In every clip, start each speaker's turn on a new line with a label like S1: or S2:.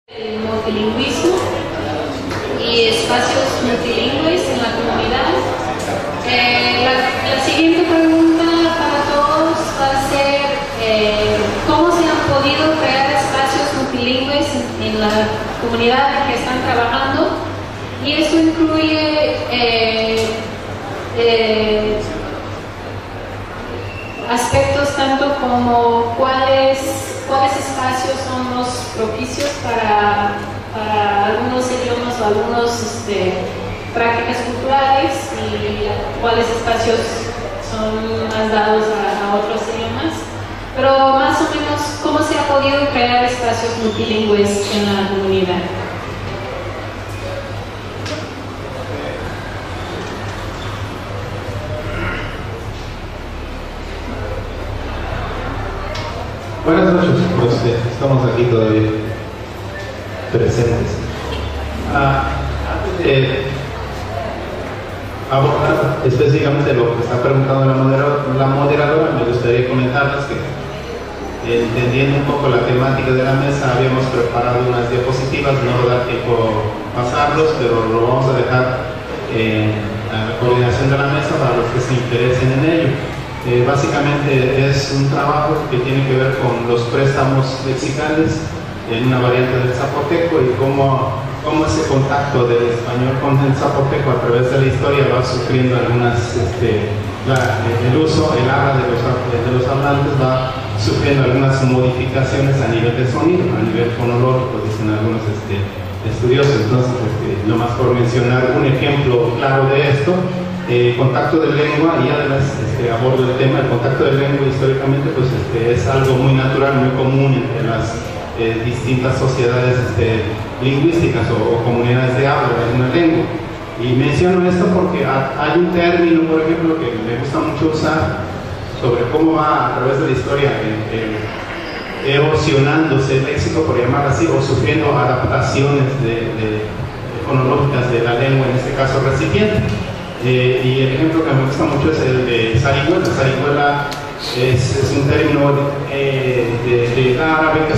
S1: El multilingüismo y espacios multilingües en la comunidad. La siguiente pregunta para todos va a ser ¿cómo se han podido crear espacios multilingües en la comunidad en que están trabajando? Y eso incluye aspectos tanto como cuáles espacios son los propicios para algunos idiomas o algunas prácticas culturales y cuáles espacios son más dados a otros idiomas, pero más o menos cómo se ha podido crear espacios multilingües en la comunidad.
S2: Buenas noches, estamos aquí todavía presentes. Abordar específicamente lo que está preguntando la moderadora, me gustaría comentarles que entendiendo un poco la temática de la mesa, habíamos preparado unas diapositivas, no da tiempo pasarlos, pero lo vamos a dejar a la coordinación de la mesa para los que se interesen en ello. Básicamente es un trabajo que tiene que ver con los préstamos lexicales en una variante del zapoteco y cómo ese contacto del español con el zapoteco a través de la historia va sufriendo algunas, el uso, el habla de los hablantes va sufriendo algunas modificaciones a nivel de sonido, a nivel fonológico, dicen algunos estudiosos. Entonces, nomás por mencionar un ejemplo claro de esto, contacto de lengua, y además abordo el tema, el contacto de lengua históricamente pues, es algo muy natural, muy común entre las distintas sociedades lingüísticas o comunidades de habla de una lengua. Y menciono esto porque hay un término, por ejemplo, que me gusta mucho usar sobre cómo va a través de la historia erosionándose el léxico, por llamarlo así, o sufriendo adaptaciones fonológicas de la lengua, en este caso recipiente. Y el ejemplo que me gusta mucho es el de zarigüela. Zarigüela es un término de árabe que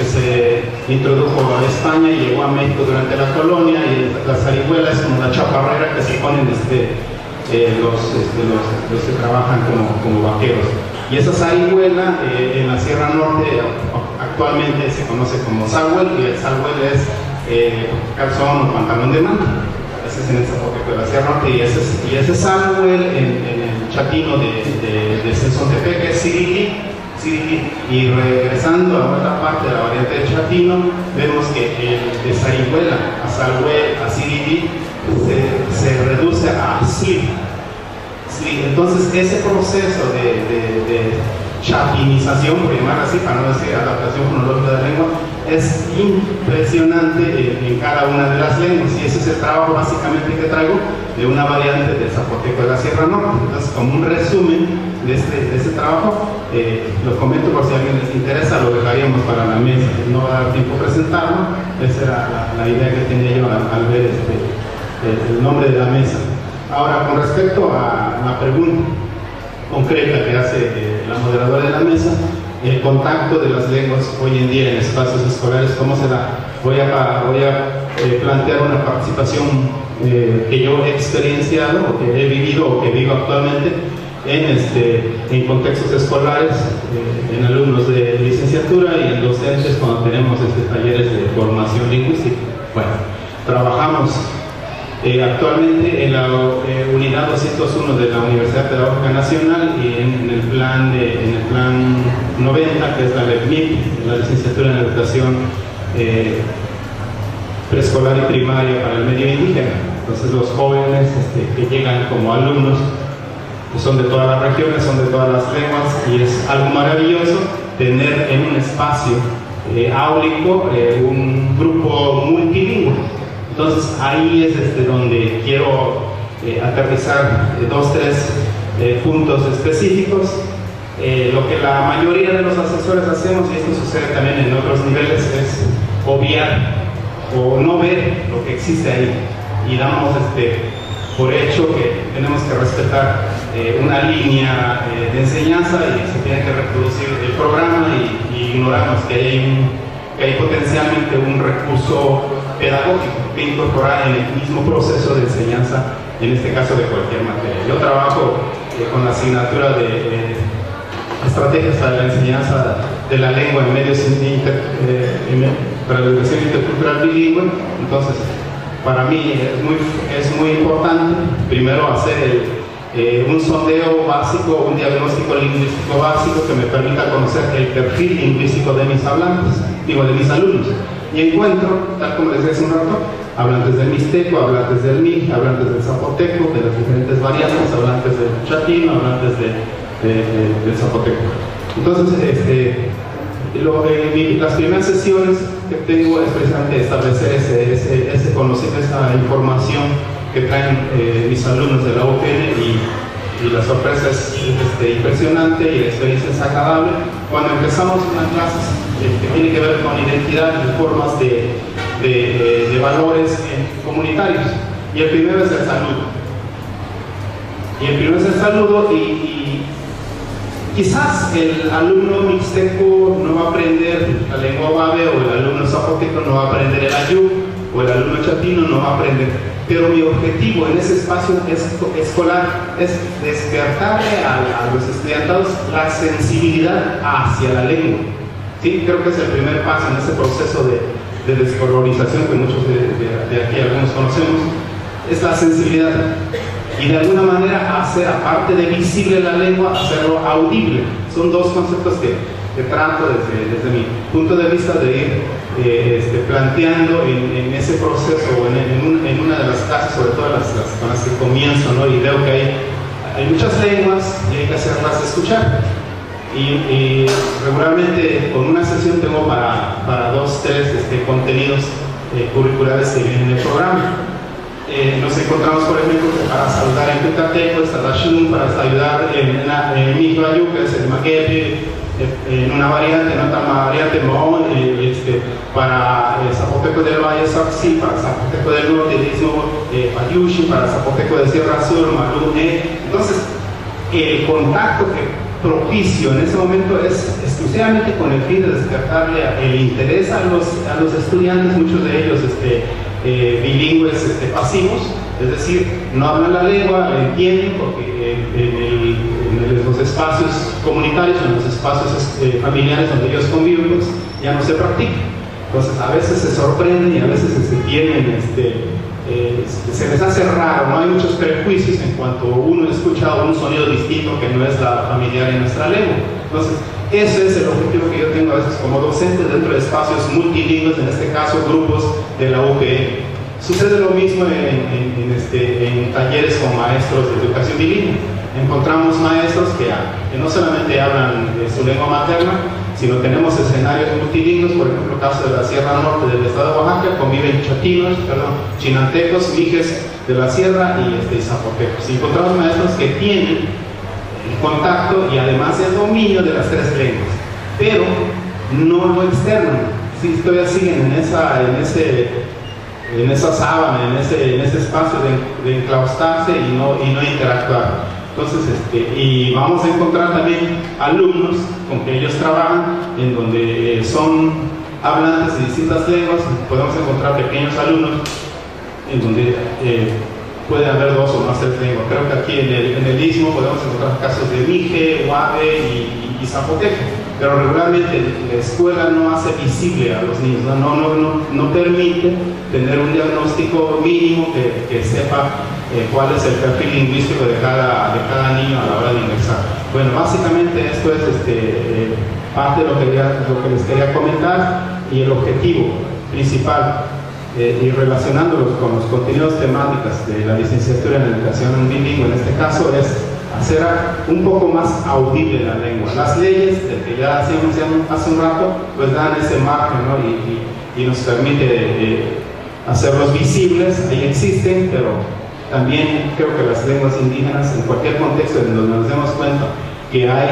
S2: se introdujo a España y llegó a México durante la colonia, y la zarigüela es como la chaparrera que se ponen los que trabajan como vaqueros. Y esa zarigüela en la Sierra Norte actualmente se conoce como salhuel, y el salhuel es calzón o pantalón de manta. Ese es en el zapoteco de la Sierra Norte, y ese salhuel en el chatino de Sensontepec es sirili. Y regresando a otra parte de la variante del chatino, vemos que de zarigüela a salhuel a sirili se reduce a sli. Entonces ese proceso de chatinización, por llamar así, para no decir adaptación fonológica de la lengua, es impresionante en cada una de las lenguas, y ese es el trabajo básicamente que traigo de una variante del zapoteco de la Sierra Norte. Entonces, como un resumen de este trabajo, lo comento por si a alguien les interesa, lo dejaríamos para la mesa, no va a dar tiempo a presentarlo. Esa era la idea que tenía yo al ver el nombre de la mesa. Ahora, con respecto a la pregunta concreta que hace la moderadora de la mesa, el contacto de las lenguas hoy en día en espacios escolares, ¿cómo se da? Voy a plantear una participación que yo he experienciado, o que he vivido, o que vivo actualmente en contextos escolares, en alumnos de licenciatura y en docentes cuando tenemos talleres de formación lingüística. Bueno, trabajamos actualmente en la unidad 201 de la Universidad Pedagógica Nacional y en el plan 90, que es la LEPMIP, la licenciatura en educación preescolar y primaria para el medio indígena. Entonces los jóvenes que llegan como alumnos pues son de todas las regiones, son de todas las lenguas, y es algo maravilloso tener en un espacio áulico un grupo multilingüe. Entonces ahí es donde quiero aterrizar tres puntos específicos. Lo que la mayoría de los asesores hacemos, y esto sucede también en otros niveles, es obviar o no ver lo que existe ahí, y damos por hecho que tenemos que respetar una línea de enseñanza y se tiene que reproducir el programa, y ignoramos que hay que hay potencialmente un recurso pedagógico que incorporar en el mismo proceso de enseñanza, en este caso de cualquier materia. Yo trabajo con la asignatura de estrategias para la enseñanza de la lengua en medios para la educación intercultural bilingüe. Entonces, para mí es muy importante primero hacer un sondeo básico, un diagnóstico lingüístico básico que me permita conocer el perfil lingüístico de mis hablantes, digo, de mis alumnos. Y encuentro, tal como les decía hace un rato, hablantes del mixteco, hablantes del mij, hablantes del zapoteco, de las diferentes variantes, hablantes del chatino, hablantes del zapoteco. Entonces, las primeras sesiones que tengo es precisamente establecer ese conocimiento, esa información que traen mis alumnos de la UPN, y la sorpresa es impresionante y la experiencia es agradable. Cuando empezamos unas clases que tiene que ver con identidad y formas de valores comunitarios, y el primero es el saludo. Y quizás el alumno mixteco no va a aprender la lengua babe, o el alumno zapoteco no va a aprender el ayú, o el alumno chatino no va a aprender. Pero mi objetivo en ese espacio escolar es despertarle a los estudiantados la sensibilidad hacia la lengua. ¿Sí? Creo que es el primer paso en ese proceso de descolonización que muchos de aquí algunos conocemos, es la sensibilidad. Y de alguna manera hacer, aparte de visible la lengua, hacerlo audible. Son dos conceptos que trato desde mi punto de vista de ir planteando en ese proceso, en una de las clases, sobre todo con las que comienzo, ¿no? Y veo que hay muchas lenguas y hay que hacerlas escuchar. Y regularmente con una sesión tengo para 2, 3 contenidos curriculares que vienen en el programa. Nos encontramos, por ejemplo, para saludar en Tutateco, está la Shun, para ayudar en el Miglayu, que es el Maquepe, en una variante, en otra variante, para Zapoteco del Valle, Saxi, para Zapoteco del Norte, mismo Payushi, para Zapoteco de Sierra Sur, Malune. Entonces, el contacto que propicio en ese momento es exclusivamente con el fin de despertarle el interés a los estudiantes, muchos de ellos bilingües pasivos, es decir, no hablan la lengua, la entienden, porque en los espacios comunitarios, en los espacios familiares donde ellos conviven, pues, ya no se practica. Entonces a veces se sorprenden y a veces se les hace raro, ¿no? Hay muchos prejuicios en cuanto uno escucha un sonido distinto que no es la familiar en nuestra lengua. Entonces, ese es el objetivo que yo tengo a veces como docente dentro de espacios multilingües, en este caso grupos de la UPN. Sucede lo mismo en talleres con maestros de educación bilingüe. Encontramos maestros que no solamente hablan su lengua materna, sino tenemos escenarios multilingües. Por ejemplo, el caso de la Sierra Norte del estado de Oaxaca, conviven chinantecos, mijes de la sierra y zapotecos. Y encontramos maestros que tienen el contacto y además el dominio de las 3 lenguas, pero no lo externan. Si todavía siguen en esa sábana, en ese espacio de enclaustarse y no interactuar. Entonces, y vamos a encontrar también alumnos con que ellos trabajan, en donde son hablantes de distintas lenguas. Podemos encontrar pequeños alumnos en donde puede haber 2 o más 3 lenguas. Creo que aquí en el Istmo podemos encontrar casos de mije, guave y zapoteco, pero regularmente la escuela no hace visible a los niños, no permite tener un diagnóstico mínimo que sepa cuál es el perfil lingüístico de cada niño a la hora de ingresar. Bueno, básicamente esto es parte de lo que les quería comentar, y el objetivo principal, y relacionándolos con los contenidos temáticos de la licenciatura en educación bilingüe, en este caso es hacer un poco más audible la lengua. Las leyes, de que ya hacíamos hace un rato, pues dan ese margen, ¿no? y nos permite hacerlos visibles. Ahí existen, pero también creo que las lenguas indígenas, en cualquier contexto en donde nos demos cuenta que hay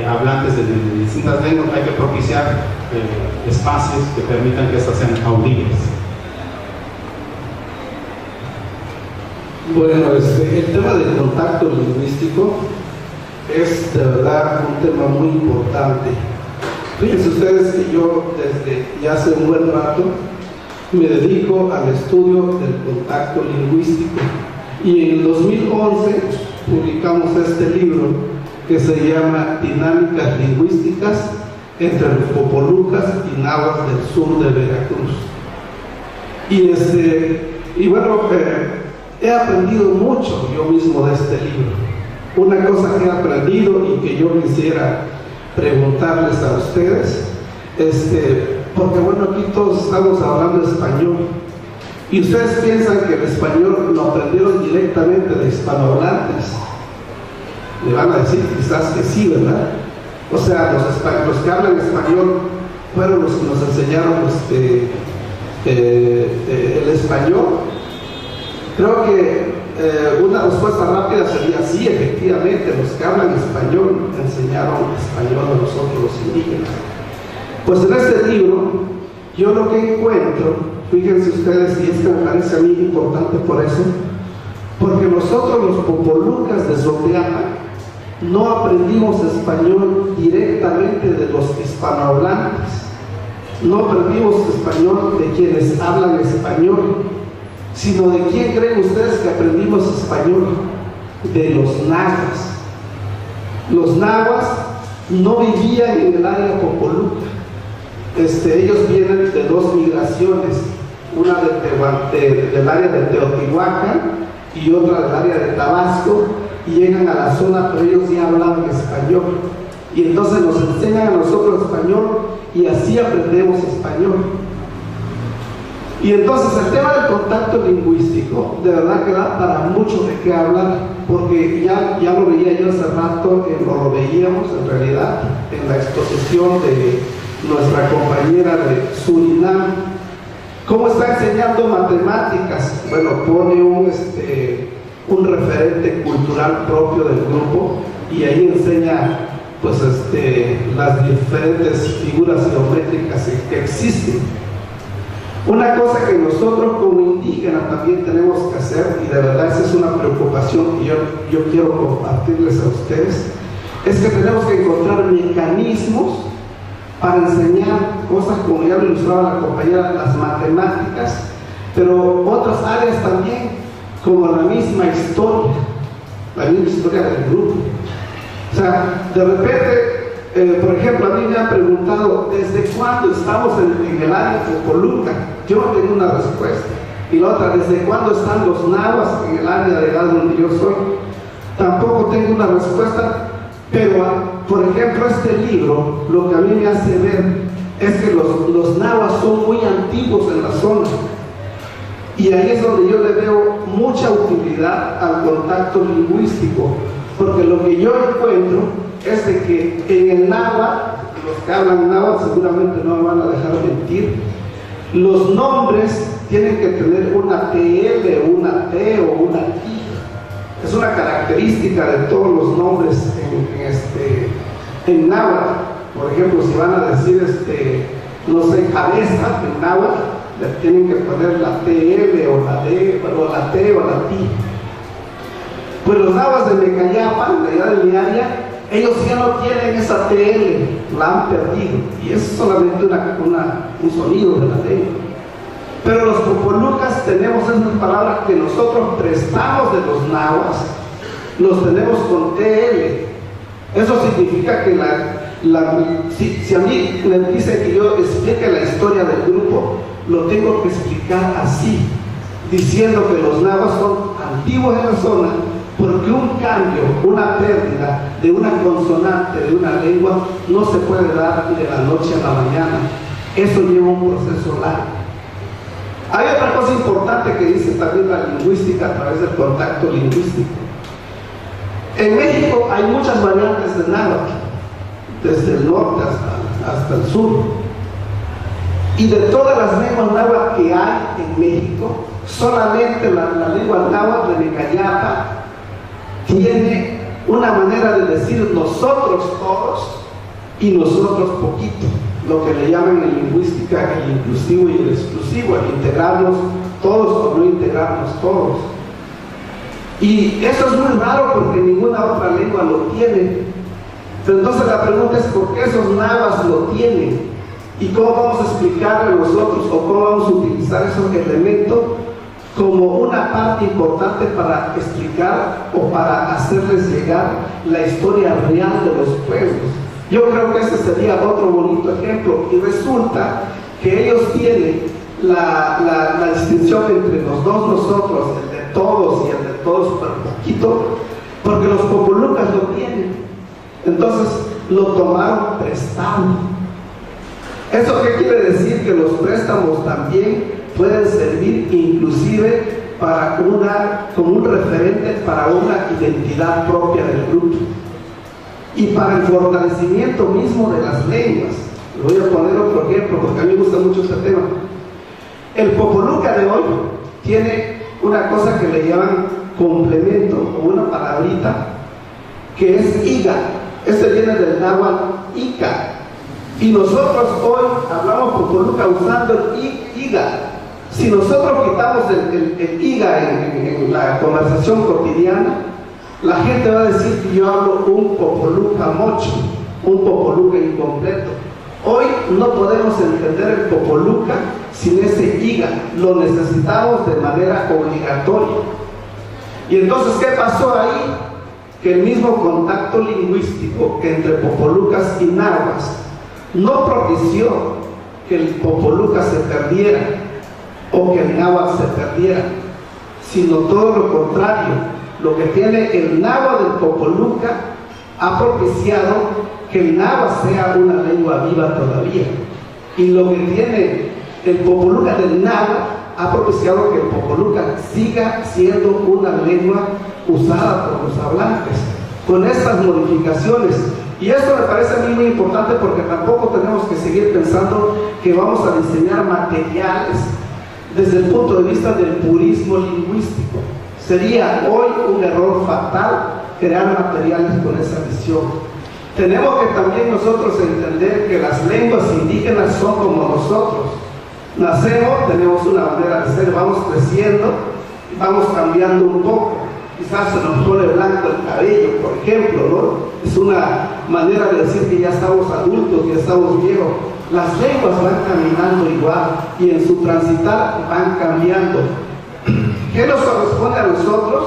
S2: hablantes de distintas lenguas, hay que propiciar espacios que permitan que estas sean audibles.
S3: Bueno, el tema del contacto lingüístico es de verdad un tema muy importante, Fíjense ustedes que yo desde ya hace un buen rato me dedico al estudio del contacto lingüístico, y en el 2011 publicamos este libro que se llama Dinámicas Lingüísticas entre los Popolucas y Nahuas del sur de Veracruz. Y bueno, he aprendido mucho yo mismo de este libro. Una cosa que he aprendido y que yo quisiera preguntarles a ustedes, porque bueno, aquí todos estamos hablando español, y ustedes piensan que el español lo aprendieron directamente de hispanohablantes. Me van a decir quizás que sí, ¿verdad? O sea, los que hablan español fueron los que nos enseñaron el español. Creo que una respuesta rápida sería sí, efectivamente, los que hablan español enseñaron español a nosotros los indígenas. Pues en este libro, yo lo que encuentro, fíjense ustedes, y es que me parece a mí importante por eso, porque nosotros los Popolucas de Soteapa no aprendimos español directamente de los hispanohablantes, no aprendimos español de quienes hablan español, sino de quién creen ustedes que aprendimos español, de los nahuas. Los nahuas no vivían en el área popoluca. Ellos vienen de dos migraciones, una del área de Teotihuacán y otra del área de Tabasco, y llegan a la zona, pero ellos ya hablaban español, y entonces nos enseñan a nosotros español, y así aprendemos español. Y entonces el tema del contacto lingüístico, de verdad que da para mucho de qué hablar, porque ya lo veía yo hace rato, lo veíamos en realidad en la exposición de nuestra compañera de Surinam, cómo está enseñando matemáticas. Bueno, pone un referente cultural propio del grupo, y ahí enseña pues las diferentes figuras geométricas que existen. Una cosa que nosotros como indígenas también tenemos que hacer, y de verdad esa es una preocupación que yo quiero compartirles a ustedes, es que tenemos que encontrar mecanismos para enseñar cosas, como ya lo ilustraba la compañera, las matemáticas, pero otras áreas también, como la misma historia del grupo. O sea, de repente, por ejemplo, a mí me han preguntado ¿desde cuándo estamos en el área popoluca? Yo no tengo una respuesta. Y la otra, ¿desde cuándo están los nahuas en el área de edad donde yo soy? Tampoco tengo una respuesta. Pero, por ejemplo, este libro, lo que a mí me hace ver es que los nahuas son muy antiguos en la zona, y ahí es donde yo le veo mucha utilidad al contacto lingüístico, porque lo que yo encuentro es de que en el náhuatl, los que hablan náhuatl seguramente no me van a dejar mentir, los nombres tienen que tener una TL, una T o una I. Es una característica de todos los nombres en náhuatl. Por ejemplo, si van a decir, no sé, cabeza en náhuatl, le tienen que poner la TL o la D, o la T o la T. Pues los nahuas de Mecayapan, de allá de mi área, ellos ya no tienen esa TL, la han perdido, y es solamente un sonido de la lengua. Pero los popolucas tenemos esas palabras que nosotros prestamos de los nahuas, los tenemos con TL. Eso significa que si a mí me dicen que yo explique la historia del grupo, lo tengo que explicar así, diciendo que los nahuas son antiguos en la zona, porque un cambio, una pérdida de una consonante de una lengua no se puede dar de la noche a la mañana. Eso lleva un proceso largo. Hay otra cosa importante que dice también la lingüística a través del contacto lingüístico. En México hay muchas variantes de náhuatl, desde el norte hasta el sur. Y de todas las lenguas náhuatl que hay en México, solamente la lengua náhuatl de Mecayapa tiene una manera de decir nosotros todos y nosotros poquito, lo que le llaman en lingüística el inclusivo y el exclusivo, el integrarnos todos o no integrarnos todos. Y eso es muy raro porque ninguna otra lengua lo tiene. Pero entonces la pregunta es, ¿por qué esos nahuas lo tienen? ¿Y cómo vamos a explicarle nosotros, o cómo vamos a utilizar esos elementos como una parte importante para explicar o para hacerles llegar la historia real de los pueblos? Yo creo que ese sería otro bonito ejemplo. Y resulta que ellos tienen la distinción entre los dos nosotros, el de todos y el de todos pero poquito, porque los popolucas lo tienen. Entonces lo tomaron prestado. ¿Eso qué quiere decir? Que los préstamos también pueden servir inclusive para como un referente para una identidad propia del grupo y para el fortalecimiento mismo de las lenguas. Le voy a poner otro ejemplo porque a mí me gusta mucho este tema. El popoluca de hoy tiene una cosa que le llaman complemento o una palabrita que es iga. Este viene del náhuatl ica. Y nosotros hoy hablamos popoluca usando el iga. Si nosotros quitamos el iga en la conversación cotidiana, la gente va a decir que yo hablo un popoluca mocho, un popoluca incompleto. Hoy no podemos entender el popoluca sin ese iga, lo necesitamos de manera obligatoria. Y entonces, ¿qué pasó ahí? Que el mismo contacto lingüístico entre popolucas y nahuas no propició que el popoluca se perdiera o que el náhuatl se perdiera, sino todo lo contrario. Lo que tiene el náhuatl del popoluca ha propiciado que el náhuatl sea una lengua viva todavía, y lo que tiene el popoluca del náhuatl ha propiciado que el popoluca siga siendo una lengua usada por los hablantes con estas modificaciones. Y esto me parece a mí muy importante porque tampoco tenemos que seguir pensando que vamos a diseñar materiales desde el punto de vista del purismo lingüístico. Sería hoy un error fatal crear materiales con esa visión. Tenemos que también nosotros entender que las lenguas indígenas son como nosotros. Nacemos, tenemos una manera de ser, vamos creciendo, vamos cambiando un poco. Quizás se nos pone blanco el cabello, por ejemplo, ¿no? Es una manera de decir que ya estamos adultos, ya estamos viejos. Las lenguas van caminando igual y en su transitar van cambiando. ¿Qué nos corresponde a nosotros?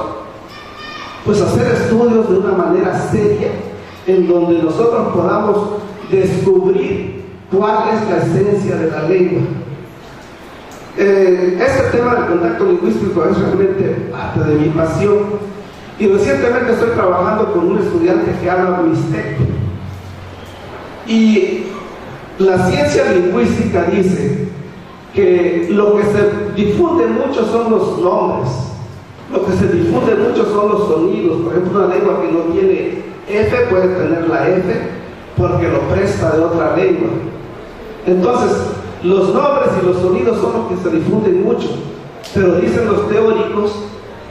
S3: Pues hacer estudios de una manera seria en donde nosotros podamos descubrir cuál es la esencia de la lengua. Este tema del contacto lingüístico es realmente parte de mi pasión, y recientemente estoy trabajando con un estudiante que habla mixteco, y la ciencia lingüística dice que lo que se difunde mucho son los nombres, lo que se difunde mucho son los sonidos. Por ejemplo, una lengua que no tiene F puede tener la F porque lo presta de otra lengua. Entonces, los nombres y los sonidos son los que se difunden mucho, pero dicen los teóricos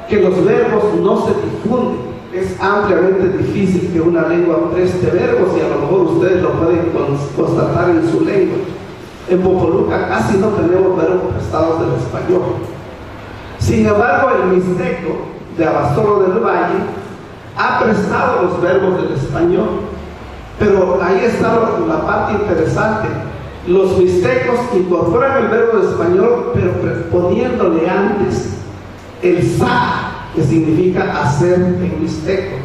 S3: que los verbos no se difunden. Es ampliamente difícil que una lengua preste verbos, y a lo mejor ustedes lo pueden constatar en su lengua. En popoluca casi no tenemos verbos prestados del español. Sin embargo, el mixteco de Abasolo del Valle ha prestado los verbos del español. Pero ahí está la parte interesante. Los mixtecos incorporan el verbo de español, pero poniéndole antes el sa, que significa hacer en mixteco.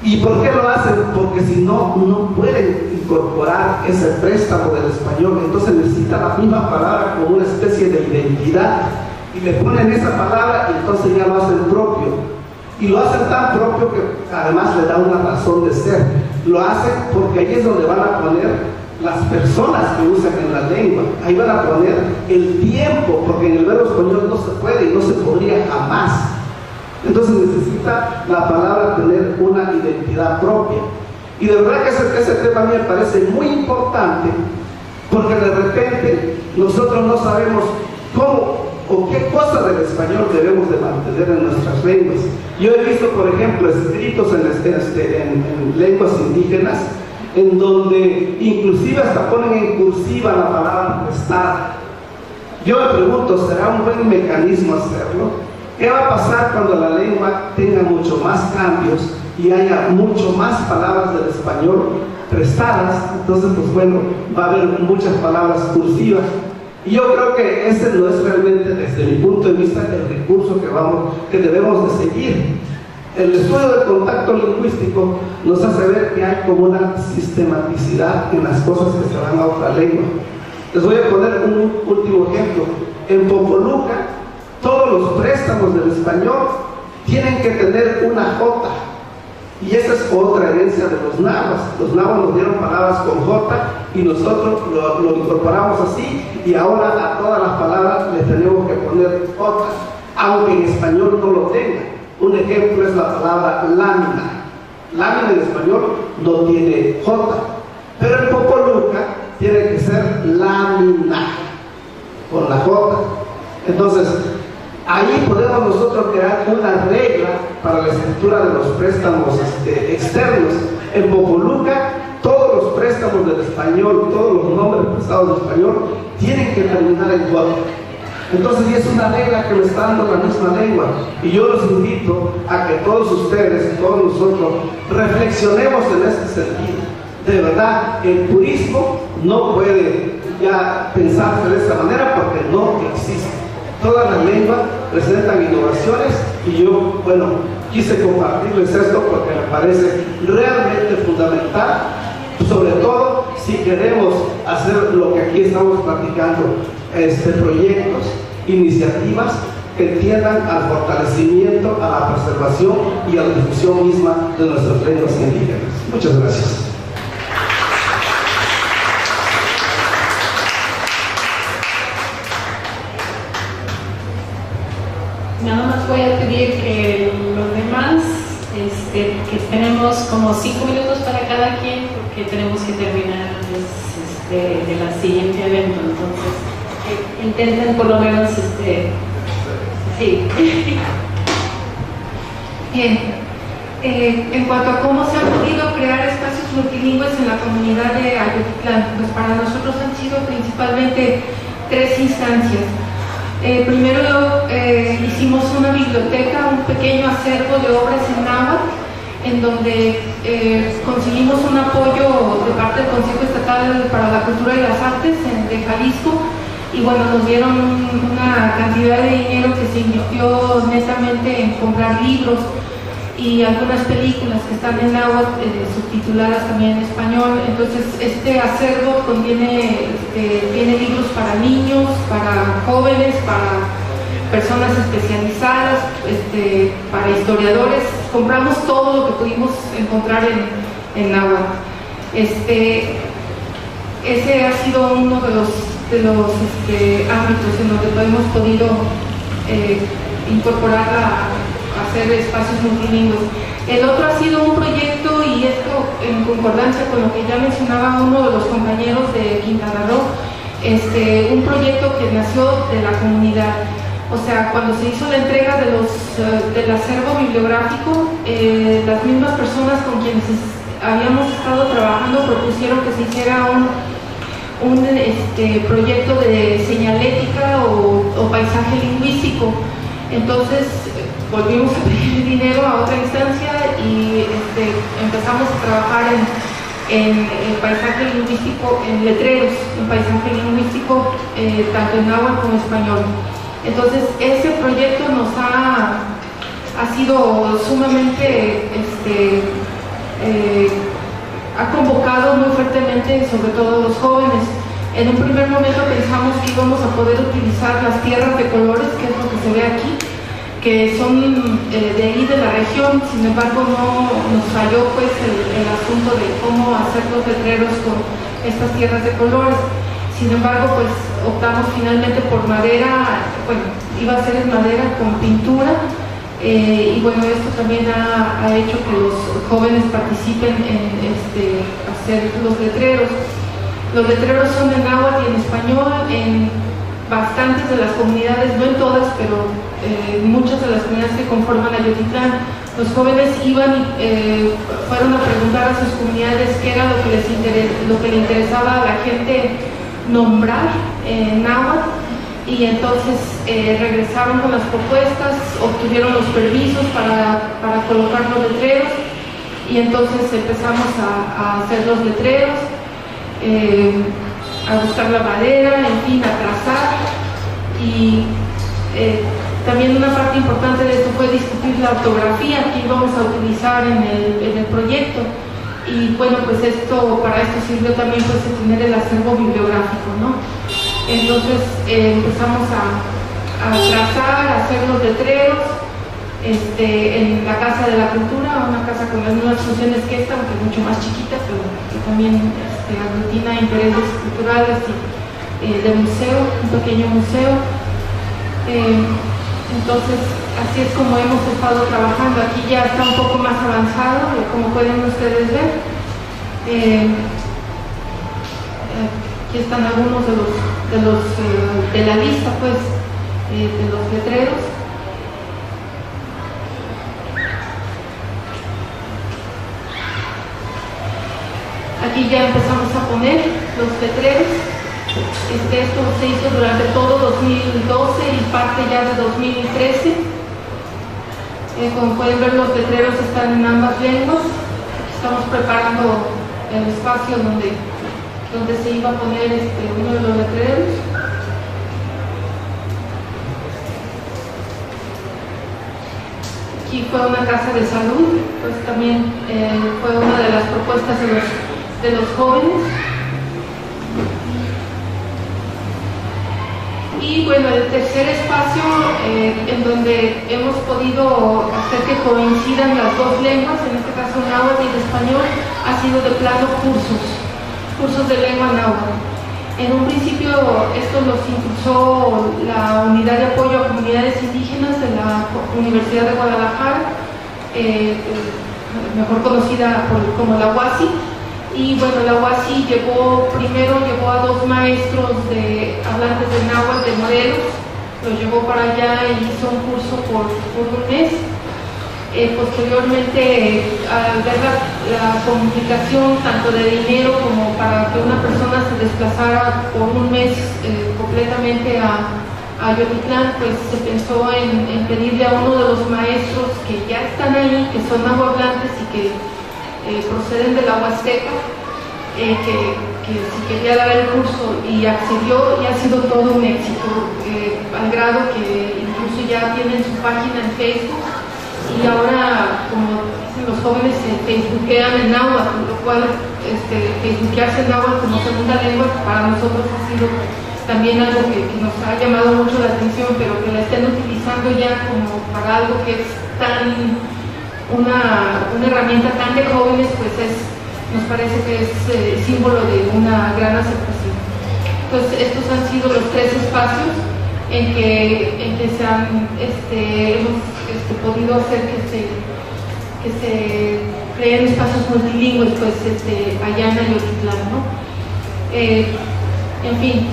S3: ¿Y por qué lo hacen? Porque si no, no pueden incorporar ese préstamo del español. Entonces necesitan la misma palabra como una especie de identidad, y le ponen esa palabra y entonces ya lo hacen propio. Y lo hacen tan propio que además le da una razón de ser. Lo hacen porque ahí es donde van a poner las personas que usan en la lengua. Ahí van a poner el tiempo, porque en el verbo español no se puede y no se podría jamás. Entonces necesita la palabra tener una identidad propia. Y de verdad que ese tema a mí me parece muy importante, porque de repente nosotros no sabemos cómo o qué cosa del español debemos de mantener en nuestras lenguas. Yo he visto, por ejemplo, escritos en lenguas indígenas en donde inclusive hasta ponen en cursiva la palabra prestar. Yo me pregunto, ¿será un buen mecanismo hacerlo? ¿Qué va a pasar cuando la lengua tenga mucho más cambios y haya mucho más palabras del español prestadas. Entonces, pues bueno, va a haber muchas palabras cursivas. Y yo creo que ese no es realmente, desde mi punto de vista, el recurso que debemos de seguir. El estudio del contacto lingüístico nos hace ver que hay como una sistematicidad en las cosas que se van a otra lengua. Les voy a poner un último ejemplo. En Popoluca, todos los préstamos del español tienen que tener una J. Y esa es otra herencia de los nahuas. Los nahuas nos dieron palabras con J y nosotros lo incorporamos así, y ahora a todas las palabras le tenemos que poner J, aunque en español no lo tenga. Un ejemplo es la palabra lámina. Lámina en español no tiene J, pero en Popoluca tiene que ser lámina con la J. Entonces, ahí podemos nosotros crear una regla para la escritura de los préstamos externos. En Popoluca, todos los préstamos del español, todos los nombres prestados del español, tienen que terminar en J. Entonces, y es una regla que me está dando la misma lengua. Y yo los invito a que todos ustedes, todos nosotros, reflexionemos en este sentido. De verdad, el purismo no puede ya pensarse de esta manera porque no existe. Todas las lenguas presentan innovaciones y yo, bueno, quise compartirles esto porque me parece realmente fundamental, sobre todo si queremos hacer lo que aquí estamos platicando, proyectos, iniciativas que tiendan al fortalecimiento, a la preservación y a la difusión misma de nuestras lenguas indígenas. Muchas gracias.
S1: Nada más voy a pedir que los demás, que tenemos como 5 minutos para cada quien, porque tenemos que terminar de la siguiente evento. Entonces, que intenten por lo menos, sí.
S4: Bien. En cuanto a cómo se han podido crear espacios multilingües en la comunidad de Ayotitlán, pues para nosotros han sido principalmente 3 instancias. Primero hicimos una biblioteca, un pequeño acervo de obras en náhuatl, en donde conseguimos un apoyo de parte del Consejo Estatal para la Cultura y las Artes de Jalisco, y bueno, nos dieron una cantidad de dinero que se invirtió netamente en comprar libros y algunas películas que están en náhuatl, subtituladas también en español. Entonces, este acervo tiene libros para niños, para jóvenes, para personas especializadas, para historiadores. Compramos todo lo que pudimos encontrar en náhuatl. Ese ha sido uno de los ámbitos en donde hemos podido incorporar hacer espacios multilingües. El otro ha sido un proyecto, y esto en concordancia con lo que ya mencionaba uno de los compañeros de Quintana Roo, un proyecto que nació de la comunidad. O sea, cuando se hizo la entrega del acervo bibliográfico, las mismas personas con quienes habíamos estado trabajando propusieron que se hiciera un proyecto de señalética o paisaje lingüístico. Entonces volvimos a pedir dinero a otra instancia y empezamos a trabajar en el paisaje lingüístico, en letreros, en paisaje lingüístico, tanto en náhuatl como en español. Entonces ese proyecto nos ha sido sumamente, ha convocado muy fuertemente, sobre todo a los jóvenes. En un primer momento pensamos que íbamos a poder utilizar las tierras de colores, que es lo que se ve aquí, que son de ahí de la región. Sin embargo, no nos falló pues el asunto de cómo hacer los letreros con estas tierras de colores. Sin embargo, pues optamos finalmente por madera. Bueno, iba a ser en madera con pintura, y bueno, esto también ha hecho que los jóvenes participen en hacer los letreros. Los letreros son en náhuatl y en español, en bastantes de las comunidades, no en todas, pero muchas de las comunidades que conforman Ayotitlán. Los jóvenes iban y fueron a preguntar a sus comunidades qué era lo que le interesaba a la gente nombrar en náhuatl, y entonces regresaron con las propuestas, obtuvieron los permisos para colocar los letreros, y entonces empezamos a hacer los letreros, a buscar la madera, en fin, a trazar. Y también una parte importante de esto fue discutir la ortografía que íbamos a utilizar en el proyecto. Y bueno, pues para esto sirvió también pues tener el acervo bibliográfico, ¿no? Entonces empezamos a trazar, a hacer los letreros en la Casa de la Cultura, una casa con las mismas funciones que esta, aunque mucho más chiquita, pero que también aglutina intereses culturales y de museo, un pequeño museo. Entonces, así es como hemos estado trabajando. Aquí ya está un poco más avanzado, como pueden ustedes ver. Aquí están algunos de la lista, pues, de los letreros. Aquí ya empezamos a poner los letreros. Esto se hizo durante todo 2012 y parte ya de 2013. Como pueden ver, los letreros están en ambas lenguas. Estamos preparando el espacio donde se iba a poner uno de los letreros. Aquí fue una casa de salud, pues también fue una de las propuestas de los jóvenes. Y bueno, el tercer espacio en donde hemos podido hacer que coincidan las dos lenguas, en este caso náhuatl y el español, ha sido de plano cursos de lengua náhuatl. En un principio esto los impulsó la Unidad de Apoyo a Comunidades Indígenas de la Universidad de Guadalajara, mejor conocida como la UASI. Y bueno, la UASI primero llevó a 2 maestros hablantes de náhuatl de Morelos, los llevó para allá y hizo un curso por un mes. Posteriormente, al ver la complicación tanto de dinero como para que una persona se desplazara por un mes completamente a Yotitlán, pues se pensó en pedirle a uno de los maestros que ya están ahí, que son nahuatlantes y que proceden de la Huasteca, que si quería dar el curso, y accedió, y ha sido todo un éxito, al grado que incluso ya tienen su página en Facebook, y ahora, como dicen los jóvenes, se facebookean en náhuatl, lo cual facebookearse en náhuatl como segunda lengua para nosotros ha sido también algo que nos ha llamado mucho la atención, pero que la estén utilizando ya como para algo que es una herramienta tan de jóvenes, pues nos parece que es símbolo de una gran aceptación. Entonces, estos han sido los 3 espacios en que hemos podido hacer que se creen espacios multilingües, pues allá en Ayotitlán, ¿no? En fin,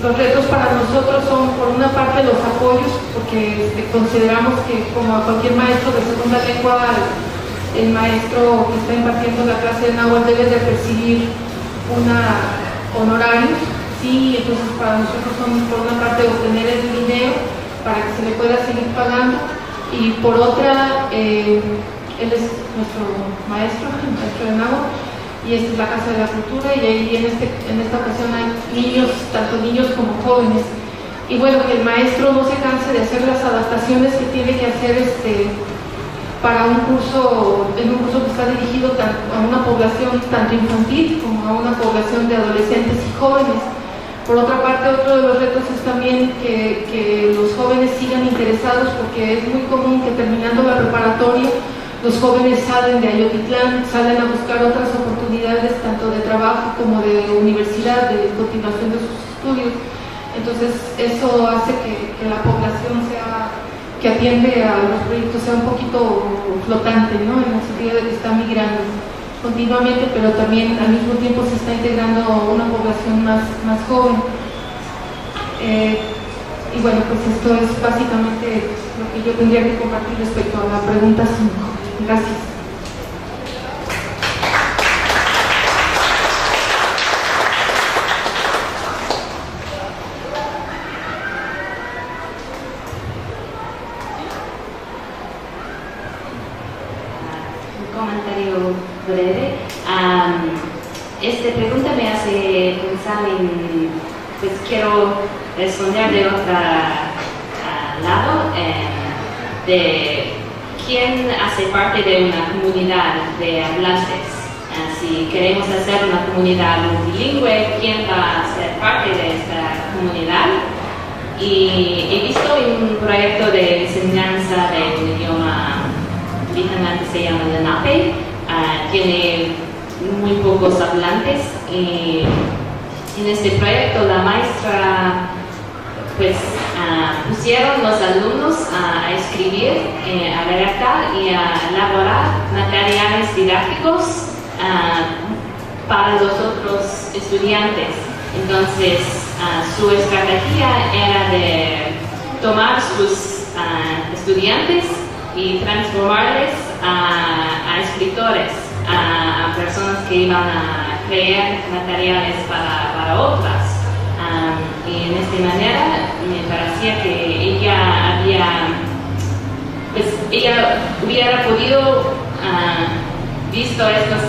S4: los retos para nosotros son, por una parte, los apoyos, porque consideramos que, como a cualquier maestro de segunda lengua, el maestro que está impartiendo la clase de náhuatl debe de percibir honorarios, sí. Entonces para nosotros son, por una parte, obtener el dinero para que se le pueda seguir pagando, y por otra, él es nuestro maestro, el maestro de náhuatl, y esta es la Casa de la Cultura, y ahí en esta ocasión hay niños, tanto niños como jóvenes. Y bueno, que el maestro no se canse de hacer las adaptaciones que tiene que hacer para en un curso que está dirigido a una población tanto infantil como a una población de adolescentes y jóvenes. Por otra parte, otro de los retos es también que los jóvenes sigan interesados, porque es muy común que, terminando la preparatoria, los jóvenes salen de Ayotitlán, salen a buscar otras oportunidades tanto de trabajo como de universidad, de continuación de sus estudios. Entonces eso hace que la población que atiende a los proyectos sea un poquito flotante, ¿no? En el sentido de que está migrando continuamente, pero también al mismo tiempo se está integrando una población más joven. Y bueno, pues esto es básicamente lo que yo tendría que compartir respecto a la pregunta 5. Gracias.
S5: Como comentario breve. Esta pregunta me hace pensar en, pues quiero responder de otro lado, de quién hace parte de una comunidad de hablantes. Si queremos hacer una comunidad multilingüe, ¿quién va a ser parte de esta comunidad? Y he visto un proyecto de enseñanza de un idioma indígena que se llama Lenape. Tiene muy pocos hablantes y en este proyecto la maestra pues pusieron los alumnos a escribir, a redactar y a elaborar materiales didácticos para los otros estudiantes. Entonces su estrategia era de tomar sus estudiantes y transformarles a escritores, a personas que iban a crear materiales para otras. Y en esta manera me parecía que ella hubiera podido visto a estos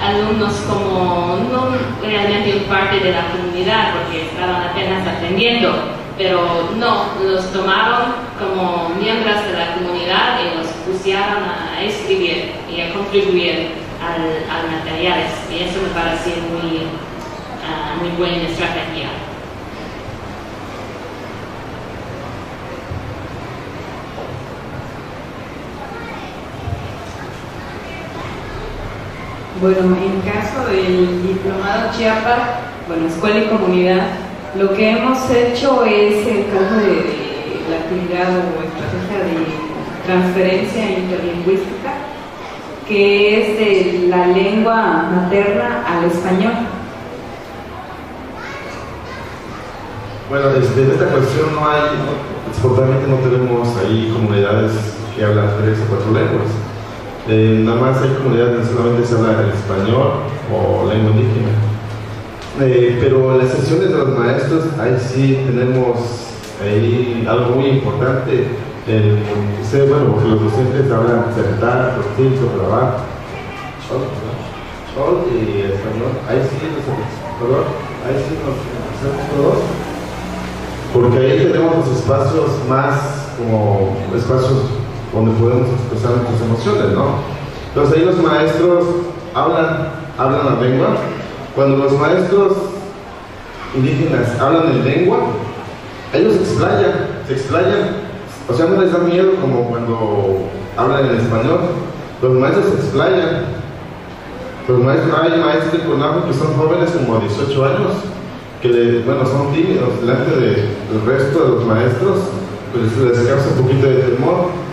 S5: alumnos como no realmente parte de la comunidad porque estaban apenas aprendiendo, pero no, los tomaron como miembros de la comunidad y los pusieron a escribir y a contribuir al materiales, y eso me pareció muy buena estrategia.
S6: Bueno, en caso del diplomado Chiapas, bueno, escuela y comunidad, lo que hemos hecho es el caso de la actividad o estrategia de transferencia interlingüística, que es de la lengua materna al español.
S7: Bueno, en esta cuestión no hay, desafortunadamente no tenemos ahí comunidades que hablan 3 o 4 lenguas. Nada más hay comunidades donde solamente se habla el español o lengua indígena. Pero en las sesiones de los maestros, ahí sí tenemos ahí algo muy importante. Bueno, porque los docentes hablan sentar, tortil, soplar, chol y español. Ahí sí nos hacemos todos. Porque ahí tenemos los espacios más como espacios donde podemos expresar nuestras emociones, ¿no? Entonces ahí los maestros hablan la lengua. Cuando los maestros indígenas hablan en lengua, ellos se explayan, o sea, no les da miedo como cuando hablan en español. Los maestros se explayan. Hay maestros de CONAJO que son jóvenes como 18 años, que son tímidos delante del resto de los maestros, pues les causa un poquito de temor.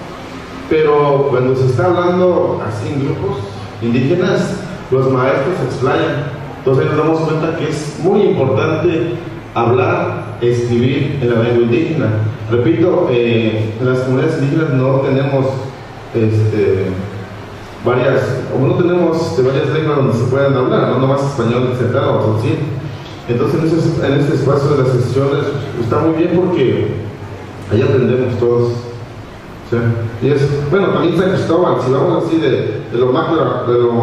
S7: Pero cuando se está hablando así en grupos indígenas, los maestros se explayan. Entonces ahí nos damos cuenta que es muy importante hablar, escribir en la lengua indígena. Repito, en las comunidades indígenas no tenemos varias lenguas donde se puedan hablar, no nomás español, etcétera, o tzotzil. Entonces en este espacio de las sesiones está muy bien porque ahí aprendemos todos. Y bueno, también San Cristóbal, si vamos así de lo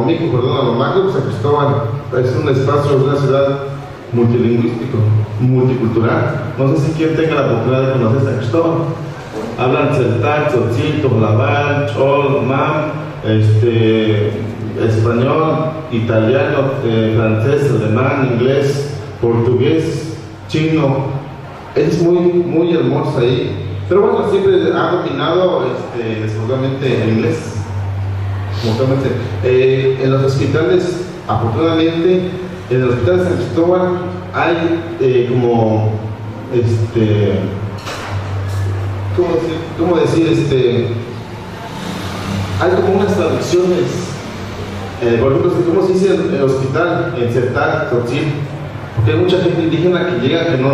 S7: micro a lo macro, pues San Cristóbal es un espacio, es una ciudad multilingüístico, multicultural. No sé si quien tenga la oportunidad de conocer San Cristóbal. Hablan celtal, tzotzil, toblabal, chol, mam, español, italiano, francés, alemán, inglés, portugués, chino. Es muy hermoso ahí. Pero bueno, siempre ha dominado desgraciadamente el inglés. En los hospitales, afortunadamente, en el hospital de San Cristóbal hay ¿cómo decir? Hay como unas traducciones. Por ejemplo, ¿cómo se dice el hospital en Celtal, Tzotzil? Porque hay mucha gente indígena que llega que no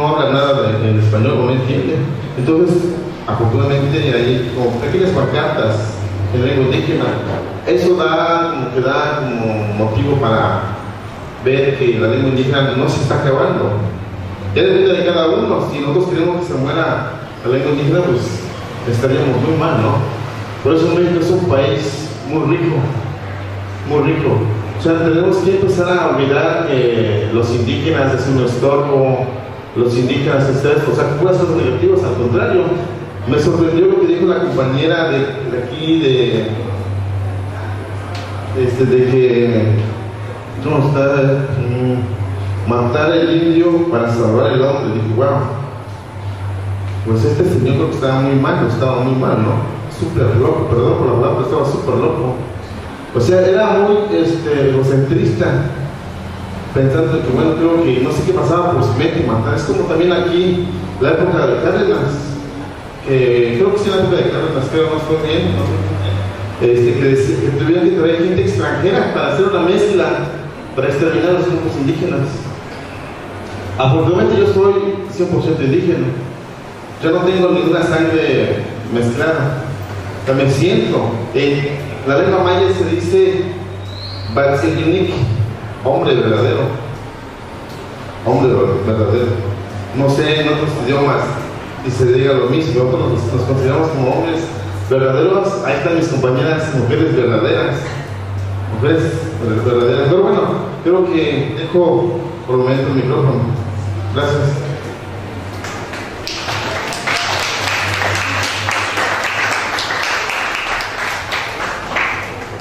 S7: habla nada en español o no entiende. Entonces, afortunadamente hay como pequeñas pancartas en lengua indígena. Eso da como motivo para ver que la lengua indígena no se está acabando. Ya depende de cada uno. Si nosotros queremos que se muera la lengua indígena, pues estaríamos muy mal, ¿no? Por eso México es un país muy rico, muy rico. O sea, tenemos que empezar a olvidar que los indígenas es un estorbo, los indígenas es esto, o sea, que pueden ser negativos, al contrario. Me sorprendió lo que dijo la compañera de aquí, de que no, está matar el indio para salvar el hombre. Dije, wow, pues este señor creo que estaba muy mal, ¿no? Súper loco, perdón por la palabra, estaba súper loco. O sea, era muy egocentrista, pensando que, bueno, creo que no sé qué pasaba por su mente matar. Es como también aquí, la época de Cárdenas, que creo que sí, la época de Cárdenas, creo no fue bien, ¿no? Que tuvieran que traer gente extranjera para hacer una mezcla para exterminar a los grupos indígenas. Afortunadamente yo soy 100% indígena, yo no tengo ninguna sangre mezclada, o sea, me siento. En la lengua maya se dice Batsilyunik, hombre verdadero, hombre verdadero. No sé en otros idiomas si se diga lo mismo, nosotros nos consideramos como hombres verdaderos. Ahí están mis compañeras mujeres verdaderas, pero bueno, creo que dejo por el momento el micrófono. Gracias.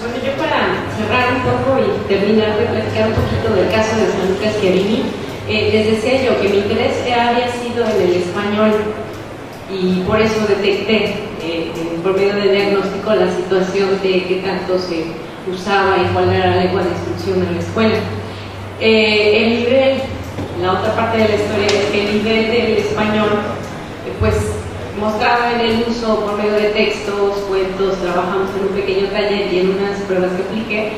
S5: Bueno, yo para cerrar un poco y terminar de platicar un poquito del caso de San Lucas Chiarini, les decía yo que mi interés había sido en el español y por eso detecté por medio del diagnóstico la situación de qué tanto se usaba y cuál era la lengua de instrucción en la escuela. El nivel, la otra parte de la historia es que el nivel del español pues mostraba en el uso por medio de textos, cuentos, trabajamos en un pequeño taller y en unas pruebas que apliqué,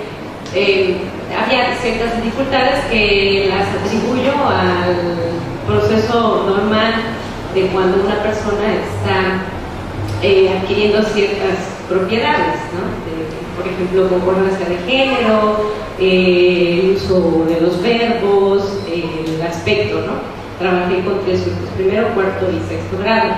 S5: había ciertas dificultades que las atribuyo al proceso normal de cuando una persona está adquiriendo ciertas propiedades, ¿no? Por ejemplo, concordancia de género, el uso de los verbos, el aspecto, ¿no? Trabajé con 3 grupos, primero, cuarto y sexto grado.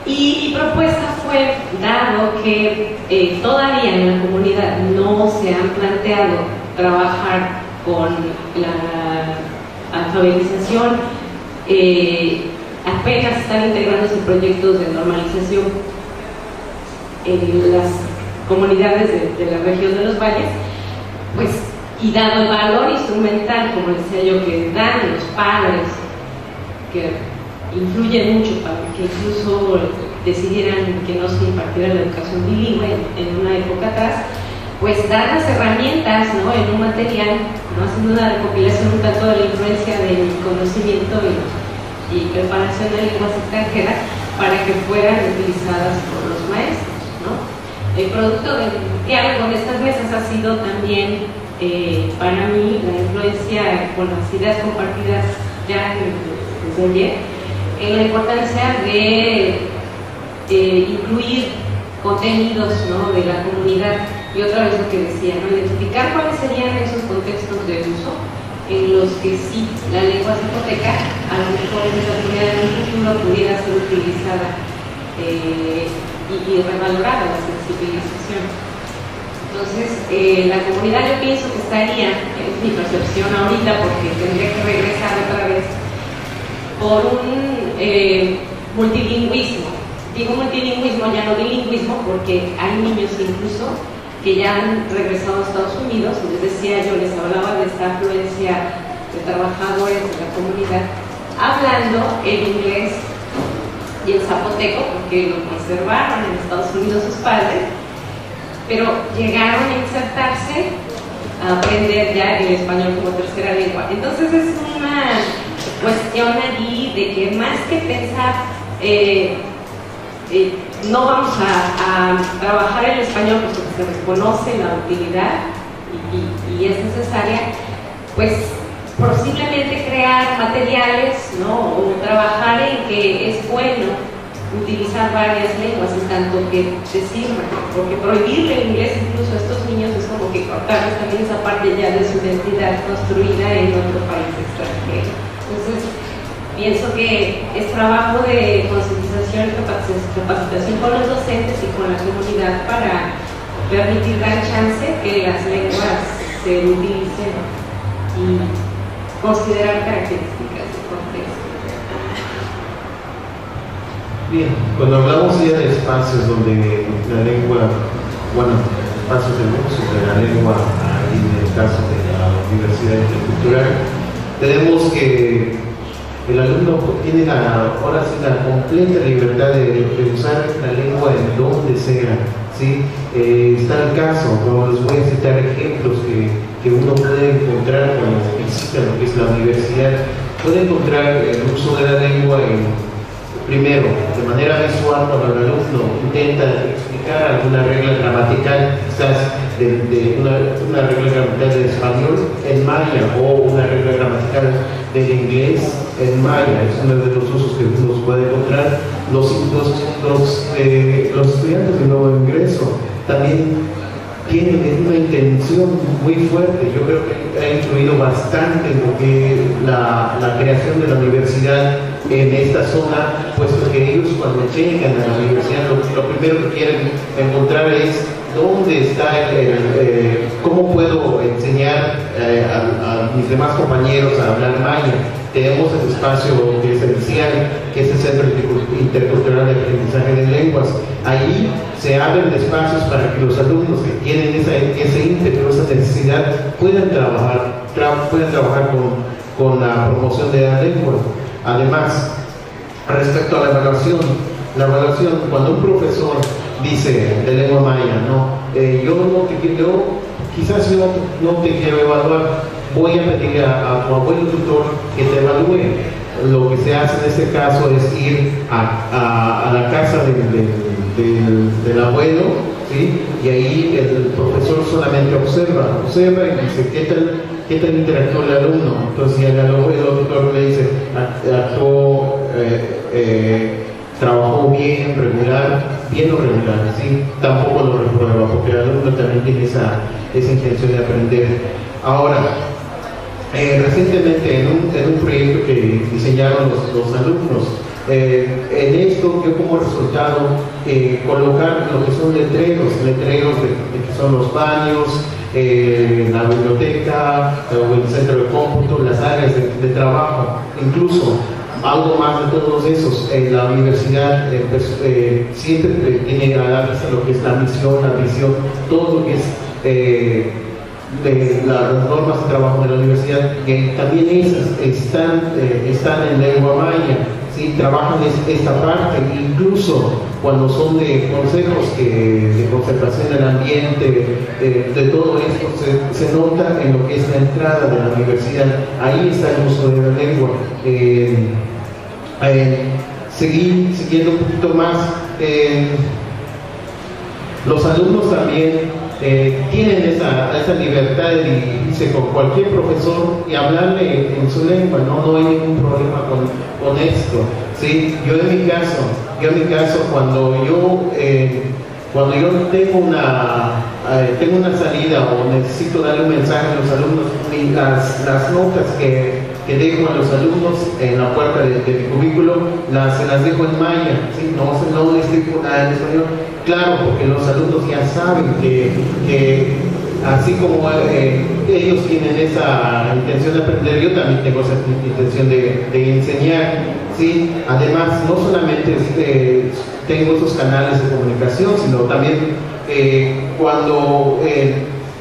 S5: Y mi propuesta fue, dado que todavía en la comunidad no se han planteado trabajar con la alfabetización, apenas están integrándose proyectos de normalización en las comunidades de la región de los valles, pues, y dado el valor instrumental, como decía yo, que dan los padres, que influye mucho para que incluso decidieran que no se impartiera la educación bilingüe en una época atrás, pues dar las herramientas, ¿no? En un material, ¿no? Haciendo una recopilación un tanto de la influencia del conocimiento y preparación de lenguas extranjeras para que fueran utilizadas por los maestros, ¿no? El producto del diálogo de estas mesas ha sido también para mí la influencia con las ideas compartidas ya desde ayer, en la importancia de incluir contenidos, ¿no? De la comunidad. Y otra vez lo que decía, ¿no? Identificar cuáles serían esos contextos de uso en los que sí la lengua zapoteca a lo mejor en esa comunidad en un futuro pudiera ser utilizada y revalorada la sensibilización. Entonces, la comunidad yo pienso que estaría, es mi percepción ahorita porque tendría que regresar otra vez, por un multilingüismo. Digo multilingüismo, ya no bilingüismo, porque hay niños incluso que ya han regresado a Estados Unidos. Les decía yo, les hablaba de esta afluencia de trabajadores de la comunidad hablando el inglés y el zapoteco, porque lo conservaron en Estados Unidos sus padres, pero llegaron a insertarse a aprender ya el español como tercera lengua. Entonces es una cuestión allí de que más que pensar no vamos a trabajar el español puesto que se reconoce la utilidad y es necesaria, pues posiblemente crear materiales, ¿no? O trabajar en que es bueno utilizar varias lenguas en tanto que te sirvan, porque prohibirle el inglés incluso a estos niños es como que cortarles también esa parte ya de su identidad construida en otro país extranjero. Entonces pienso que es trabajo de concientización y capacitación con los docentes y con la comunidad para
S6: permitir dar chance que las lenguas se utilicen y considerar características de contexto.
S7: Bien, cuando hablamos ya de espacios donde la lengua, bueno, espacios de uso de la lengua, ahí en el caso de la diversidad intercultural, tenemos que el alumno tiene ahora sí la completa libertad de usar la lengua en donde sea, ¿sí? Está el caso, como les voy a citar ejemplos que uno puede encontrar cuando visita lo que es la universidad, puede encontrar el uso de la lengua primero, de manera visual, cuando el alumno intenta explicar alguna regla gramatical, quizás de una regla gramatical del español en maya o una regla gramatical del inglés en maya, es uno de los usos que uno puede encontrar. Los estudiantes de nuevo ingreso también tienen una intención muy fuerte. Yo creo que ha influido bastante en lo que la creación de la universidad en esta zona, puesto que ellos cuando llegan a la universidad lo primero que quieren encontrar es dónde está cómo puedo enseñar a mis demás compañeros a hablar maya. Tenemos el espacio que es el CIAN, que es el Centro Intercultural de Aprendizaje de Lenguas. Ahí se abren espacios para que los alumnos que tienen ese ímpetu, esa necesidad, puedan trabajar con la promoción de la lengua. Además, respecto a la evaluación, cuando un profesor dice de lengua maya, yo quizás no te quiero evaluar, voy a pedir a tu abuelo tutor que te evalúe. Lo que se hace en este caso es ir a la casa del abuelo, ¿sí? Y ahí el profesor solamente observa y dice qué tal interactuó el alumno. Entonces el abuelo tutor le dice actuó, trabajó bien, bien o regular, ¿sí? Tampoco lo reprueba, porque el alumno también tiene esa intención de aprender. Ahora, recientemente en un proyecto que diseñaron los alumnos, en esto yo como resultado colocar lo que son letreros de que son los baños, la biblioteca o el centro de cómputo, las áreas de trabajo, incluso algo más de todos esos. La universidad siempre tiene a la vista lo que es la misión, la visión, todo lo que es de las normas de trabajo de la universidad, que también esas están en lengua maya, ¿sí? Trabajan esta parte, incluso cuando son de consejos de conservación del ambiente, de todo esto se nota en lo que es la entrada de la universidad. Ahí está el uso de la lengua. Siguiendo un poquito más, los alumnos también tienen esa libertad de dirigirse con cualquier profesor y hablarle en su lengua, no hay ningún problema con esto, ¿sí? Yo en mi caso, cuando yo tengo una salida o necesito darle un mensaje a los alumnos, las notas que dejo a los alumnos en la puerta de mi cubículo, se las dejo en maya, ¿sí? No escribo nada en español. Claro, porque los alumnos ya saben que así como ellos tienen esa intención de aprender, yo también tengo esa intención de enseñar, ¿sí? Además, no solamente tengo esos canales de comunicación, sino también cuando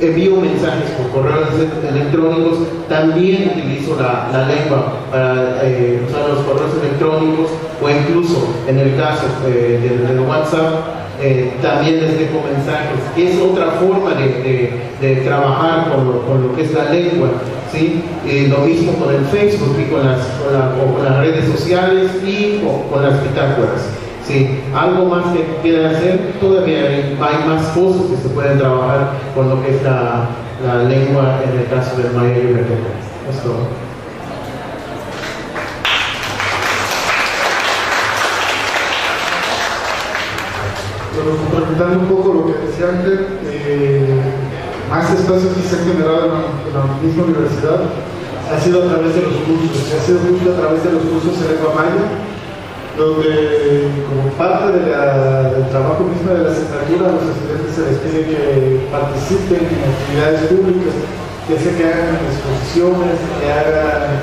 S7: envío mensajes por correos electrónicos, también utilizo la lengua para usar los correos electrónicos, o incluso en el caso del WhatsApp, también les dejo mensajes, que es otra forma de trabajar con lo que es la lengua, ¿sí? Lo mismo con el Facebook y con las redes sociales y con las bitácoras. Sí, algo más que quieran hacer, todavía hay más cosas que se pueden trabajar con lo que es la lengua en el caso del maya yucateco. Es todo.
S8: Pero complementando un poco lo que decía antes, más espacios que se han generado en la misma universidad ha sido a través de los cursos, ha sido justo a través de los cursos de lengua maya. donde como parte del trabajo mismo de la asignatura, a los estudiantes se les pide que participen en actividades públicas, ya sea que hagan exposiciones, que hagan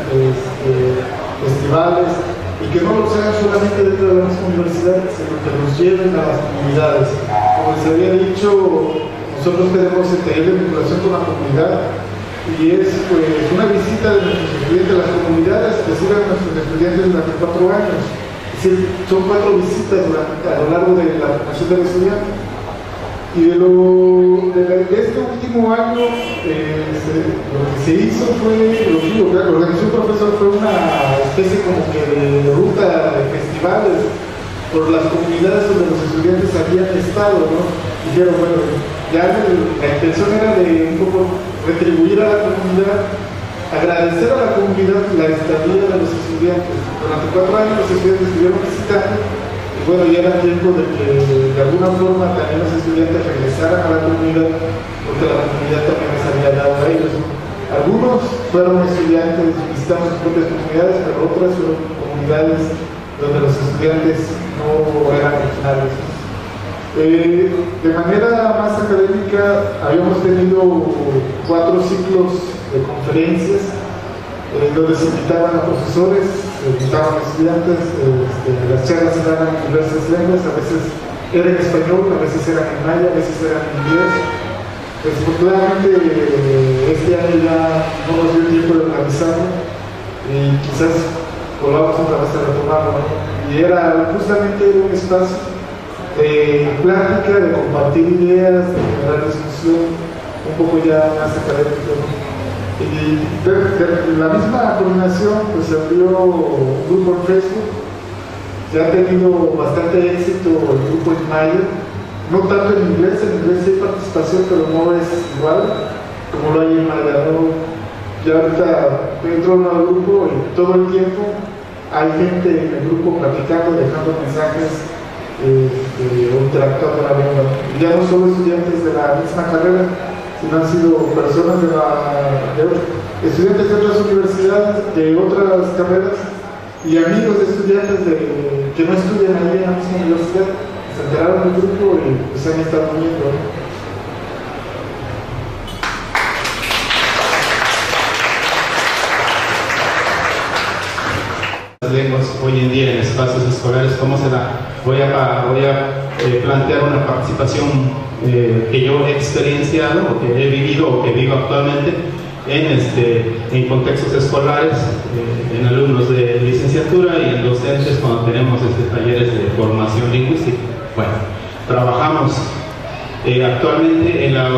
S8: festivales, y que no los hagan solamente dentro de la misma universidad, sino que los lleven a las comunidades. Como les había dicho, nosotros tenemos el taller de vinculación con la comunidad, y es pues una visita de nuestros estudiantes a las comunidades que siguen a nuestros estudiantes durante 4 años. Es decir, son 4 visitas a lo largo de la formación del estudiante. Y de este último año, lo que se hizo fue, lo que organizó un profesor fue una especie como que de ruta de festivales por las comunidades donde los estudiantes habían estado, ¿no? Dijeron, bueno, ya la intención era de un poco retribuir a la comunidad, agradecer a la comunidad la estadía de los estudiantes. Durante 4 años los estudiantes estuvieron visitando, y bueno, ya era tiempo de que de alguna forma también los estudiantes regresaran a la comunidad, porque la comunidad también les había dado a ellos. Algunos fueron estudiantes, visitamos sus propias comunidades, pero otras fueron comunidades donde los estudiantes no eran originarios. De manera más académica, habíamos tenido 4 ciclos de conferencias donde se invitaban a profesores, se invitaban a estudiantes, las charlas eran en diversas lenguas, a veces eran en español, a veces eran en maya, a veces eran en inglés. Desafortunadamente, este año ya no nos dio tiempo de organizarlo y quizás volvamos otra vez a retomarlo, ¿no? Y era justamente un espacio de plática, de compartir ideas, de generar discusión, un poco ya más académico, ¿no? Y de la misma coordinación pues se abrió un grupo en Facebook, ya ha tenido bastante éxito el grupo en mayo, no tanto en inglés hay participación, pero no es igual como lo hay en maya, ¿no? Ya ahorita entro en el grupo y todo el tiempo hay gente en el grupo platicando, dejando mensajes o interactuando en la lengua. Ya no solo estudiantes de la misma carrera, sino han sido personas estudiantes de otras universidades, de otras carreras, y amigos de estudiantes que no estudian ahí en la misma universidad, se enteraron del grupo y pues han estado viendo, ¿no?
S2: Lenguas hoy en día en espacios escolares, ¿cómo se da? Voy a plantear una participación que yo he experienciado, o que he vivido, o que vivo actualmente en contextos escolares, en alumnos de licenciatura y en docentes cuando tenemos talleres de formación lingüística. Bueno, trabajamos actualmente en la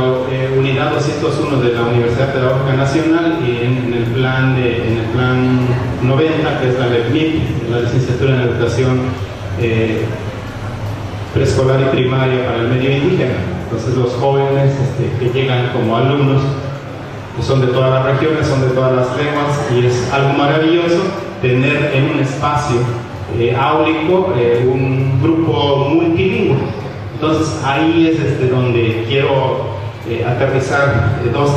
S2: unidad 201 de la Universidad Pedagógica Nacional y en el plan 90, que es la LEPMIP, la licenciatura en Educación Preescolar y Primaria para el Medio Indígena. Entonces los jóvenes que llegan como alumnos pues son de todas las regiones, son de todas las lenguas, y es algo maravilloso tener en un espacio áulico un grupo multilingüe. Entonces ahí es donde quiero aterrizar 2,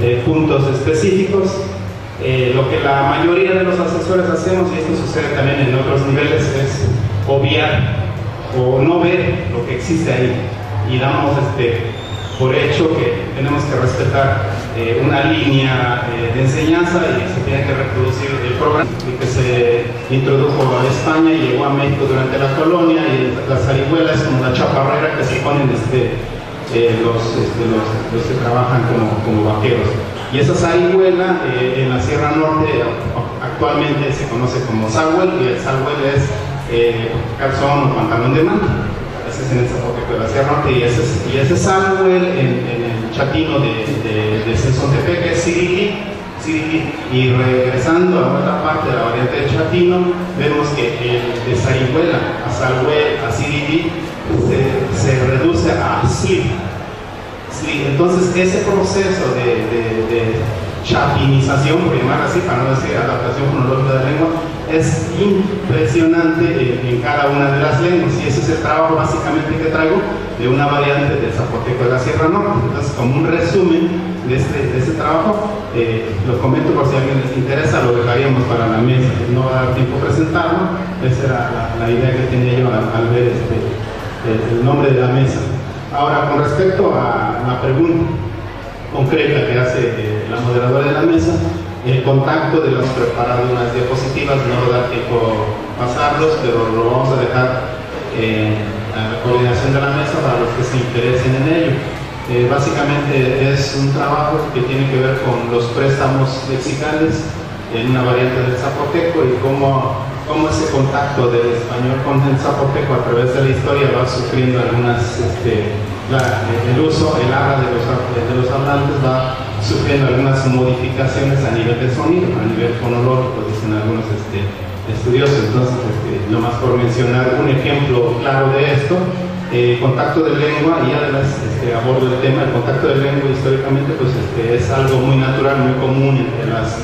S2: 3 puntos específicos. Lo que la mayoría de los asesores hacemos, y esto sucede también en otros niveles, es obviar o no ver lo que existe ahí, y damos por hecho que tenemos que respetar una línea de enseñanza y se tiene que reproducir el programa que se introdujo a España y llegó a México durante la colonia, y la zarigüela es como la chaparrera que se ponen los que trabajan como vaqueros. Y esa zarigüela en la Sierra Norte actualmente se conoce como sagüel, y el sagüel es calzón o pantalón de manta. Ese es en el Zapoteco de la Sierra Norte, y ese sagüel en el chatino de Sensontepec es sirili. Y regresando a otra parte de la variante del chatino, vemos que de zarigüela a sagüel a sirili se reduce a sli. Entonces ese proceso de chatinización, por llamar así, para no decir adaptación fonológica de la lengua, es impresionante en cada una de las lenguas, y ese es el trabajo básicamente que traigo de una variante del zapoteco de la Sierra Norte. Entonces, como un resumen de este trabajo, lo comento por si a alguien les interesa, lo dejaríamos para la mesa, no va a dar tiempo a presentarlo. Esa era la idea que tenía yo al ver el nombre de la mesa. Ahora, con respecto a la pregunta concreta que hace la moderadora de la mesa, el contacto de los preparados, unas diapositivas, no da tiempo pasarlos, pero lo vamos a dejar a la coordinación de la mesa para los que se interesen en ello. Básicamente es un trabajo que tiene que ver con los préstamos lexicales en una variante del zapoteco y cómo ese contacto del español con el zapoteco a través de la historia va sufriendo algunas, el uso, el habla de los hablantes va sufriendo algunas modificaciones a nivel de sonido, a nivel fonológico, dicen algunos estudiosos. Entonces, nomás por mencionar un ejemplo claro de esto, contacto de lengua, y además abordo el tema. El contacto de lengua históricamente pues, es algo muy natural, muy común entre las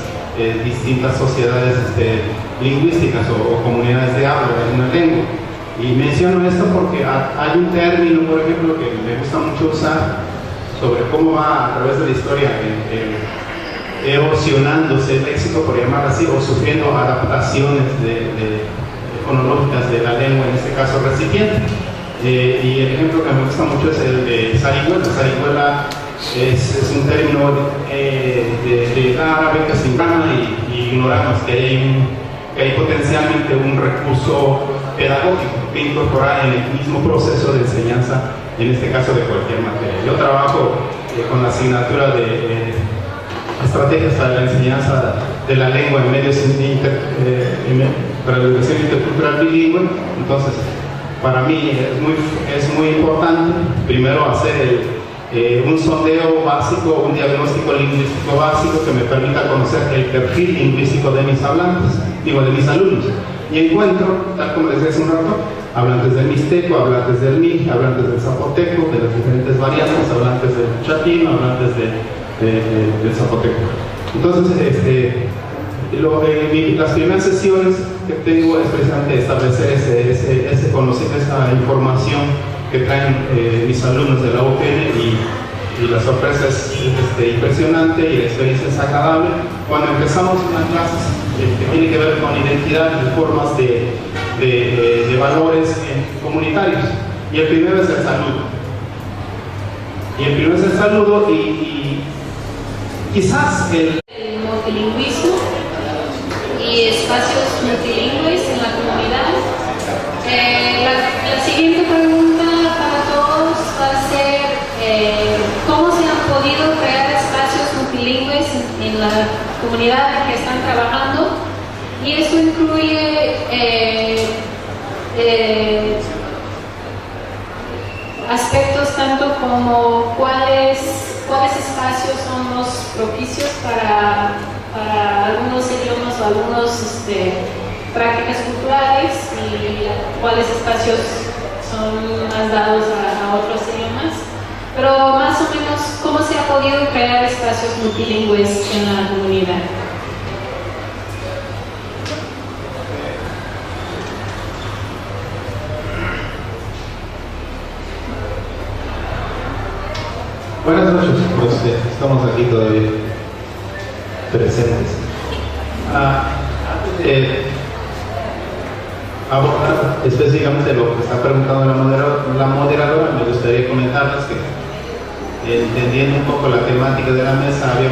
S2: distintas sociedades lingüísticas o comunidades de habla de una lengua. Y menciono esto porque hay un término, por ejemplo, que me gusta mucho usar sobre cómo va a través de la historia erosionándose el léxico, por llamarlo así, o sufriendo adaptaciones fonológicas de la lengua, en este caso recipiente. Y el ejemplo que me gusta mucho es el de zarigüela. Zarigüela es un término de árabe que se llama y ignoramos que hay potencialmente un recurso pedagógico que incorporar en el mismo proceso de enseñanza, en este caso de cualquier materia. Yo trabajo con la asignatura de estrategias para la enseñanza de la lengua en medios para la educación intercultural bilingüe. Entonces, para mí es muy importante primero hacer un sondeo básico, un diagnóstico lingüístico básico que me permita conocer el perfil lingüístico de mis hablantes, de mis alumnos. Y encuentro, tal como les decía hace un rato, hablantes del mixteco, hablantes del mij, hablantes del zapoteco, de las diferentes variantes, hablantes del chatino, hablantes del zapoteco. Entonces, las primeras sesiones que tengo es precisamente establecer ese conocimiento, esa información que traen mis alumnos de la UPN, y la sorpresa es impresionante y la experiencia es agradable. Cuando empezamos una clase que tiene que ver con identidad y formas de valores comunitarios, y el primero es el saludo. Y quizás el
S1: multilingüismo y espacios multilingües en la comunidad. La siguiente pregunta para todos va a ser ¿cómo se han podido crear espacios multilingües en la comunidad en que están trabajando? Y eso incluye aspectos tanto como cuáles espacios son los propicios para algunos idiomas o algunas prácticas culturales, y cuáles espacios son más dados a otros idiomas, pero más o menos cómo se ha podido crear espacios multilingües en la comunidad.
S2: Buenas noches, pues estamos aquí todavía presentes. Abordar específicamente lo que está preguntando la moderadora, me gustaría comentarles que, entendiendo un poco la temática de la mesa, habíamos